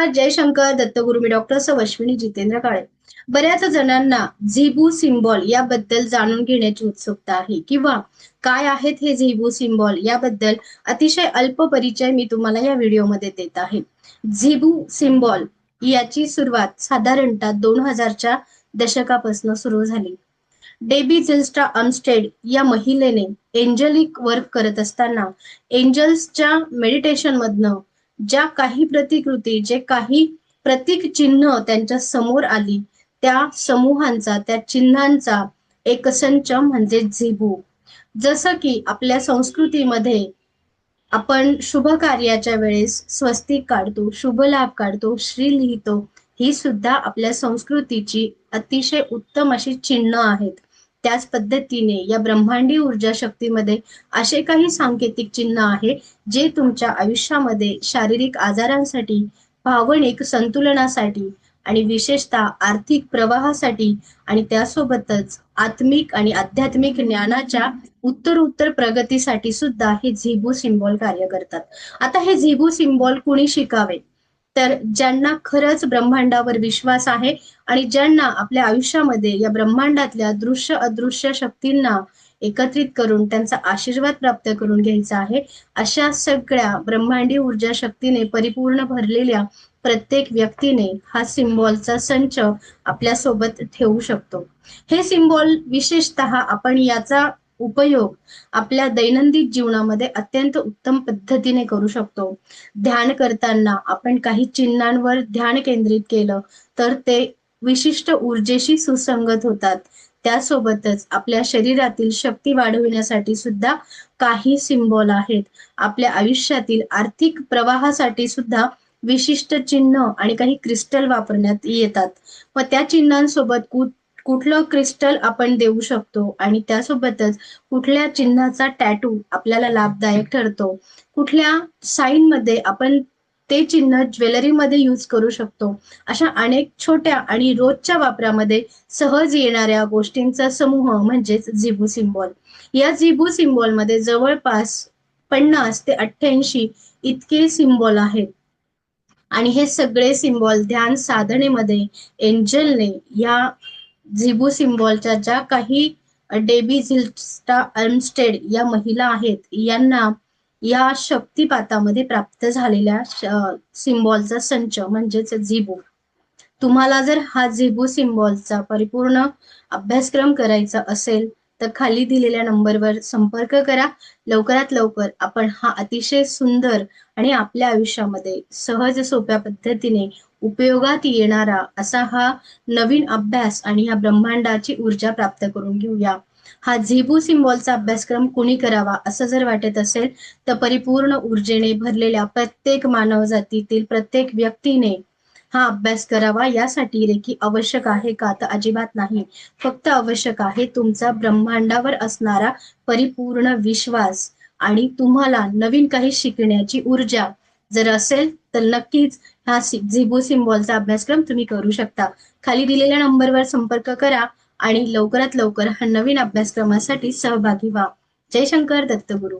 नमस्कार, जय शंकर दत्तगुरु. मी डॉक्टर अश्विनी जितेंद्र काळे. बऱ्याच जणांना झिबू सिम्बॉल याबद्दल जाणून घेण्याची उत्सुकता आहे किंवा काय आहेत हे झिबू सिम्बॉल याबद्दल अतिशय अल्प परिचय मी तुम्हाला या व्हिडिओमध्ये देत आहे. झिबू सिम्बॉल याची सुरुवात साधारणतः 2000च्या दशकापासून सुरू झाली. डेबी झिल्स्ट्रा अर्मस्टेड या महिलेने एंजलिक वर्क करत असताना एंजल्सच्या मेडिटेशन मधनं ज्या काही प्रतिकृती, जे काही प्रतीक चिन्ह त्यांच्या समोर आली, त्या समूहांचा, त्या चिन्हांचा एक संच म्हणजे झिबू. जसं की आपल्या संस्कृतीमध्ये आपण शुभ कार्याच्या वेळेस स्वस्तिक काढतो, शुभ लाभ काढतो, श्री लिहितो. ही सुद्धा आपल्या संस्कृतीची अतिशय उत्तम अशी चिन्ह आहेत. त्याच पद्धतीने या ब्रह्मांडी ऊर्जा शक्तीमध्ये असे काही सांकेतिक चिन्ह आहे जे तुमच्या आयुष्यामध्ये शारीरिक आजारांसाठी, भावनिक संतुलनासाठी आणि विशेषतः आर्थिक प्रवाहासाठी आणि त्यासोबतच आत्मिक आणि आध्यात्मिक ज्ञानाच्या उत्तरोत्तर प्रगतीसाठी सुद्धा हे झिबू सिम्बॉल कार्य करतात. आता हे झिबू सिम्बॉल कुणी शिकावे? तर ज्यांना खरंच ब्रह्मांडावर विश्वास आहे आणि ज्यांना आपल्या आयुष्यामध्ये या ब्रह्मांडातल्या दृश्य अदृश्य शक्तींना एकत्रित करून त्यांचा आशीर्वाद प्राप्त करून घ्यायचा आहे, अशा सगळ्या ब्रह्मांडी ऊर्जा शक्तीने परिपूर्ण भरलेल्या प्रत्येक व्यक्तीने हा सिम्बॉलचा संच आपल्या सोबत ठेवू शकतो. हे सिम्बॉल विशेषतः आपण याचा उपयोग आपल्या दैनंदिन जीवनामध्ये अत्यंत उत्तम पद्धतीने करू शकतो. ध्यान करताना आपण काही चिन्हांवर ध्यान केंद्रित केलं तर ते विशिष्ट ऊर्जेशी सुसंगत होतात. त्यासोबतच आपल्या शरीरातील शक्ती वाढविण्यासाठी सुद्धा काही सिम्बॉल आहेत. आपल्या आयुष्यातील आर्थिक प्रवाहासाठी सुद्धा विशिष्ट चिन्ह आणि काही क्रिस्टल वापरण्यात येतात. मग त्या चिन्हांसोबत कुठलं क्रिस्टल आपण देऊ शकतो आणि त्यासोबतच कुठल्या चिन्हाचा टॅटू आपल्याला लाभदायक ठरतो, कुठल्या साईन मध्ये आपण ते चिन्ह ज्वेलरीमध्ये यूज करू शकतो, अशा अनेक छोट्या आणि रोजच्या वापरामध्ये सहज येणाऱ्या गोष्टींचा समूह म्हणजेच झिबू सिम्बॉल. या झिबू सिम्बॉल मध्ये जवळपास 50 ते 88 इतके सिम्बॉल आहेत आणि हे सगळे सिम्बॉल ध्यान साधनेमध्ये एंजलने या झिबू सिम्बॉलच्या ज्या काही डेबी झिल्स्ट्रा अर्मस्टेड या महिला आहेत यांना या शक्तिपातामध्ये प्राप्त झालेल्या सिम्बॉलचा संच म्हणजेच झिबू. तुम्हाला जर हा झिबू सिम्बॉलचा परिपूर्ण अभ्यासक्रम करायचा असेल तर खाली दिलेल्या नंबरवर संपर्क करा. लवकरात लवकर आपण हा अतिशय सुंदर आणि आपल्या आयुष्यामध्ये सहज सोप्या पद्धतीने उपयोगात येणारा असा हा नवीन अभ्यास आणि या ब्रह्मांडाची ऊर्जा प्राप्त करून घेऊया. हा झिबू सिम्बॉलचा अभ्यासक्रम कुणी करावा असं जर वाटत असेल तर परिपूर्ण ऊर्जेने भरलेल्या प्रत्येक मानव जातीतील प्रत्येक व्यक्तीने हा अभ्यास करावा. यासाठी रेकी आवश्यक आहे का? तर अजिबात नाही. फक्त आवश्यक आहे तुमचा ब्रह्मांडावर असणारा परिपूर्ण विश्वास आणि तुम्हाला नवीन काही शिकण्याची ऊर्जा जर असेल तर नक्कीच हा झिबू सिम्बॉलचा अभ्यासक्रम तुम्ही करू शकता. खाली दिलेल्या नंबरवर संपर्क करा आणि लवकरात लवकर हा नवीन अभ्यासक्रमासाठी सहभागी व्हा. जय शंकर दत्तगुरु.